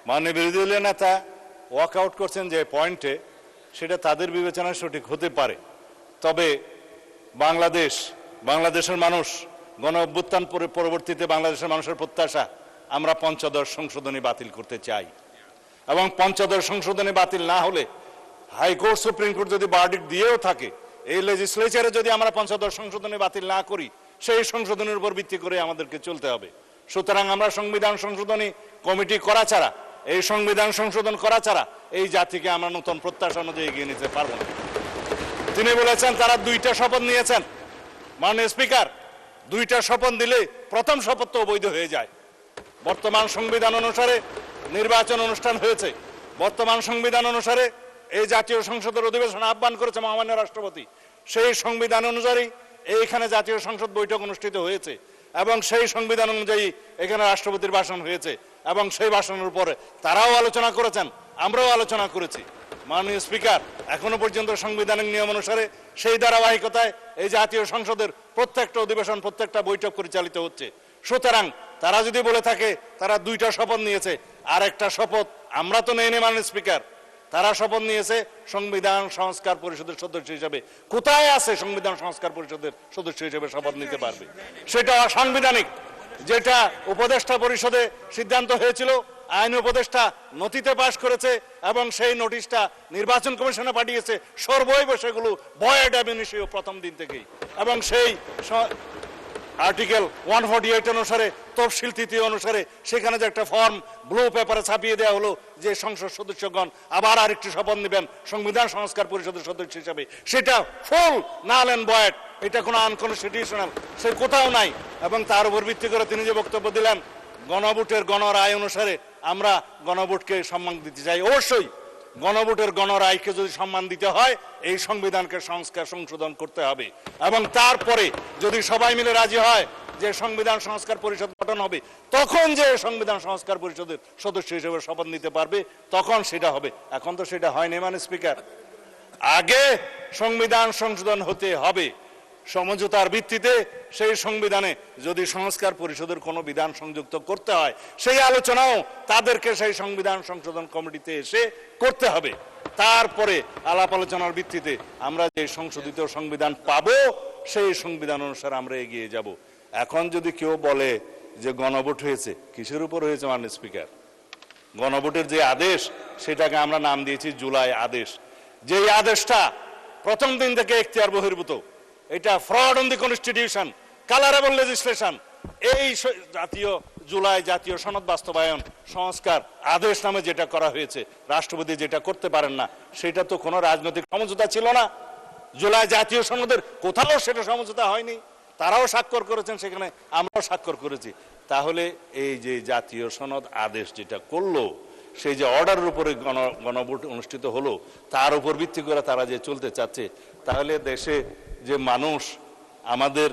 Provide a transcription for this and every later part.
মাননীয় বিরোধী দলীয় নেতা ওয়াক আউট করছেন যে পয়েন্টে, সেটা তাদের বিবেচনায় সঠিক হতে পারে। তবে বাংলাদেশের মানুষ গণ অভ্যুত্থান পরবর্তীতে বাংলাদেশের মানুষের প্রত্যাশা, আমরা পঞ্চদশ সংশোধনী বাতিল করতে চাই। এবং পঞ্চদশ সংশোধনী বাতিল না হলে হাইকোর্ট সুপ্রিম কোর্ট যদি ভার্ডিক্ট দিয়েও থাকে, এই লেজিসলেচারে যদি আমরা পঞ্চদশ সংশোধনী বাতিল না করি, সেই সংশোধনের উপর ভিত্তি করে আমাদেরকে চলতে হবে। সুতরাং আমরা সংবিধান সংশোধনী কমিটি করা ছাড়া, এই সংবিধান সংশোধন করা ছাড়া এই জাতিকে আমরা নতুন প্রত্যাশা অনুযায়ী এগিয়ে নিতে পারবো না। তিনি বলেছেন তারা 2টা শপথ নিয়েছেন। মাননীয় স্পিকার, 2টা শপথ দিলে প্রথম শপথ তো অবৈধ হয়ে যায়। বর্তমান সংবিধান অনুসারে নির্বাচন অনুষ্ঠান হয়েছে, বর্তমান সংবিধান অনুসারে এই জাতীয় সংসদের অধিবেশন আহ্বান করেছে মহামান্য রাষ্ট্রপতি, সেই সংবিধান অনুযায়ী এইখানে জাতীয় সংসদ বৈঠক অনুষ্ঠিত হয়েছে এবং সেই সংবিধান অনুযায়ী এখানে রাষ্ট্রপতির ভাষণ হয়েছে এবং সেই ভাষণের উপরে তারাও আলোচনা করেছেন, আমরাও আলোচনা করেছি। মাননীয় স্পিকার, এখনো পর্যন্ত সাংবিধানিক নিয়ম অনুসারে সেই ধারাবাহিকতায় এই জাতীয় সংসদের প্রত্যেকটা অধিবেশন, প্রত্যেকটা বৈঠক পরিচালিত হচ্ছে। সুতরাং তারা যদি বলে থাকে তারা 2টা শপথ নিয়েছে, আর একটা শপথ আমরা তো নেইনি মাননীয় স্পিকার, তারা শপথ নিয়েছে সংবিধান সংস্কার পরিষদের সদস্য হিসেবে। কোথায় আছে সংবিধান সংস্কার পরিষদের সদস্য হিসেবে শপথ নিতে পারবে? সেটা অসাংবিধানিক। যেটা উপদেষ্টা পরিষদে সিদ্ধান্ত হয়েছিল, আইন উপদেষ্টা নথিতে পাশ করেছে এবং সেই নোটিশটা নির্বাচন কমিশনে পাঠিয়েছে, সর্বৈব সেগুলো ভয়েড অ্যাব ইনিশিও প্রথম দিন থেকেই। এবং সেই আর্টিকেল 148 অনুসারে, তফসিল তৃতীয় অনুসারে সেখানে যে একটা ফর্ম ব্লু পেপারে ছাপিয়ে দেওয়া হলো যে সংসদ সদস্যগণ আবার আরেকটি শপথ নেবেন সংবিধান সংস্কার পরিষদের সদস্য হিসেবে, সেটা ফুল নাল এন্ড ভয়েড। এটা কোনো আনকনস্টিটিউশনাল, সে কোথাও নাই। এবং তার উপর ভিত্তি করে তিনি যে বক্তব্য দিলেন, গণভোটের গণরায় অনুসারে আমরা গণভোটকে সম্মান দিতে চাই। অবশ্যই গণভোটের গণরায়কে যদি সম্মান দিতে হয়, এই সংবিধানকে সংশোধন করতে হবে এবং তারপরে যদি সবাই মিলে রাজি হয় যে সংবিধান সংস্কার পরিষদ গঠন হবে, তখন যে সংবিধান সংস্কার পরিষদের সদস্য হিসেবে শপথ নিতে পারবে, তখন সেটা হবে। এখন তো সেটা হয়নি মাননীয় স্পিকার। আগে সংবিধান সংশোধন হতে হবে, সমঝোতার ভিত্তিতে সেই সংবিধানে যদি সংস্কার পরিষদের কোনো বিধান সংযুক্ত করতে হয়, সেই আলোচনাও তাদেরকে সেই সংবিধান সংশোধন কমিটিতে এসে করতে হবে। তারপরে আলাপ আলোচনার ভিত্তিতে আমরা যে সংশোধিত সংবিধান পাবো, সেই সংবিধান অনুসারে আমরা এগিয়ে যাব। এখন যদি কেউ বলে যে গণভোট হয়েছে, কিসের উপর হয়েছে মাননীয় স্পিকার? গণভোটের যে আদেশ, সেটাকে আমরা নাম দিয়েছি জুলাই আদেশ। যেই আদেশটা প্রথম দিন থেকে এখতিয়ার বহির্ভূত, এটা fraud on the constitution, colourable legislation. এই জুলাই জাতীয় সনদ বাস্তবায়ন সংস্কার আদেশ নামে যেটা করা হয়েছে, রাষ্ট্রপতি যেটা করতে পারেন না, সেটা তো কোনো রাজনৈতিক সমঝোতা ছিল না। জুলাই জাতীয় সনদের কোথাও সেটা সমঝোতা হয়নি। তারাও স্বাক্ষর করেছেন, সেখানে আমরাও স্বাক্ষর করেছি। তাহলে এই যে জাতীয় সনদ আদেশ যেটা করলো, সেই যে অর্ডারের উপরে গণভোট অনুষ্ঠিত হলো, তার উপর ভিত্তি করে তারা যে চলতে চাচ্ছে, তাহলে দেশে যে মানুষ আমাদের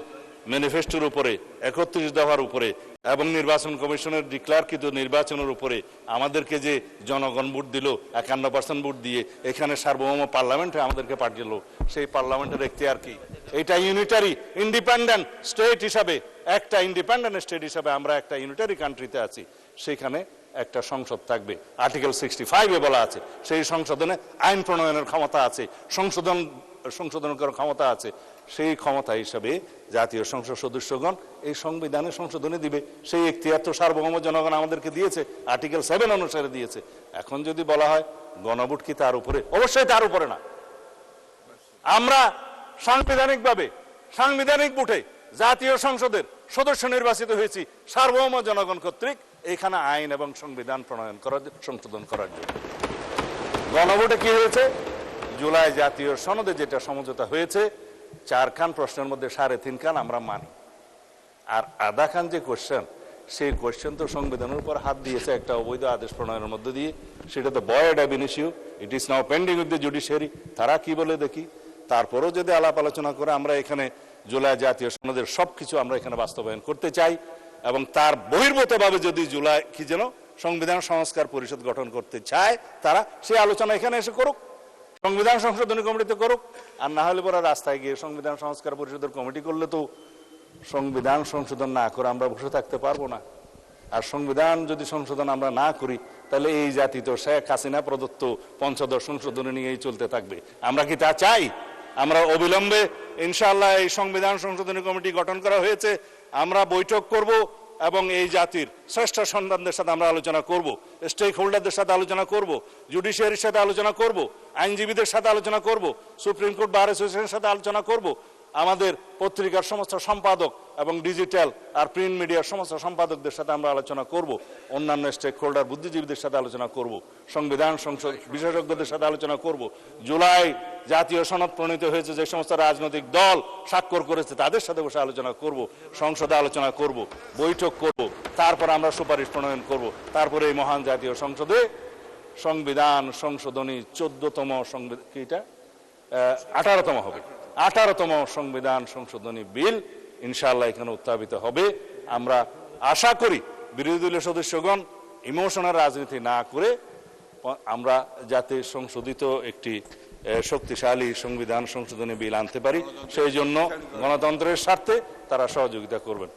ম্যানিফেস্টোর উপরে, 31 দফার উপরে এবং নির্বাচন কমিশনের ডিক্লেয়ারকৃত নির্বাচনের উপরে আমাদেরকে যে জনগণ ভোট দিল, 51% ভোট দিয়ে এখানে সার্বভৌম পার্লামেন্টে আমাদেরকে পাঠিয়েছিল, সেই পার্লামেন্টের এখতিয়ার কি? এটা ইউনিটারি ইন্ডিপেন্ডেন্ট স্টেট হিসাবে, একটা ইন্ডিপেন্ডেন্ট স্টেট হিসাবে আমরা একটা ইউনিটারি কান্ট্রিতে আছি। সেখানে একটা সংসদ থাকবে, আর্টিকেল 65-এ বলা আছে, সেই সংশোধনে আইন প্রণয়নের ক্ষমতা আছে, সংশোধন করার ক্ষমতা আছে। সেই ক্ষমতা হিসাবে জাতীয় সংসদ সদস্যগণ এই সংবিধানে সংশোধনী দিবে। সেই এখতিয়ার তো সার্বভৌম জনগণ আমাদেরকে দিয়েছে, আর্টিকেল 7 অনুসারে দিয়েছে। এখন যদি বলা হয় গণভোট কি তার উপরে? অবশ্যই তার উপরে না। আমরা সাংবিধানিকভাবে সাংবিধানিক ভোটে জাতীয় সংসদের সদস্য নির্বাচিত হয়েছি সার্বভৌম জনগণ কর্তৃক, এখানে আইন এবং সংবিধান প্রণয়ন করার, সংশোধন করার জন্য। গণভোটে কি হয়েছে? জুলাই জাতীয় সনদে যেটা সমঝোতা হয়েছে, 4 খান প্রশ্নের মধ্যে 3.5 খান আমরা মানি, আর আধা খান যে কোশ্চেন, সেই কোশ্চেন তো সংবিধানের উপর হাত দিয়েছে একটা অবৈধ আদেশ প্রণয়নের মধ্যে দিয়ে। সেটা তো void ab initio, it is now pending with the judiciary. তারা কি বলে দেখি। তারপরেও যদি আলাপ আলোচনা করে আমরা এখানে জুলাই জাতীয় সনদের সবকিছু আমরা এখানে বাস্তবায়ন করতে চাই এবং তার বহির্ভূতভাবে যদি জুলাই কি যেন সংবিধান সংস্কার পরিষদ গঠন করতে চায়, তারা সেই আলোচনা এখানে এসে করুক, সংবিধান সংশোধনী কমিটিতে করুক। আর না হলে পরে রাস্তায় গিয়ে সংবিধান সংস্কার পরিষদের কমিটি করলে তো সংবিধান সংশোধন না করে আমরা বসে থাকতে পারবো না। আর সংবিধান যদি সংশোধন আমরা না করি, তাহলে এই জাতি তো শেখ হাসিনা প্রদত্ত পঞ্চদশ সংশোধনী নিয়েই চলতে থাকবে। আমরা কি তা চাই? আমরা অবিলম্বে ইনশাআল্লাহ এই সংবিধান সংশোধনী কমিটি গঠন করা হয়েছে, আমরা বৈঠক করব এবং এই জাতির শ্রেষ্ঠ সন্তানদের সাথে আমরা আলোচনা করব, স্টেক হোল্ডারদের সাথে আলোচনা করব, জুডিশিয়ারির সাথে আলোচনা করব, আইনজীবীদের সাথে আলোচনা করব, সুপ্রিম কোর্ট বার অ্যাসোসিয়েশনের সাথে আলোচনা করব, আমাদের পত্রিকার সমস্ত সম্পাদক এবং ডিজিটাল আর প্রিন্ট মিডিয়ার সমস্ত সম্পাদকদের সাথে আমরা আলোচনা করব, অন্যান্য স্টেক হোল্ডার বুদ্ধিজীবীদের সাথে আলোচনা করব, সংবিধান সংসদ বিশেষজ্ঞদের সাথে আলোচনা করব, জুলাই জাতীয় সনদ প্রণীত হয়েছে যে সমস্ত রাজনৈতিক দল স্বাক্ষর করেছে তাদের সাথে বসে আলোচনা করব, সংসদে আলোচনা করব, বৈঠক করব, তারপর আমরা সুপারিশ প্রণয়ন করব, তারপরে এই মহান জাতীয় সংসদে সংবিধান সংশোধনী 14তম সংবিধান কি এটা 18তম হবে, 18তম সংবিধান সংশোধনী বিল ইনশাআল্লাহ এখানে উত্থাপিত হবে। আমরা আশা করি বিরোধী দলীয় সদস্যগণ ইমোশনাল রাজনীতি না করে আমরা যাতে সংশোধিত একটি শক্তিশালী সংবিধান সংশোধনী বিল আনতে পারি, সেই জন্য গণতন্ত্রের স্বার্থে তারা সহযোগিতা করবেন।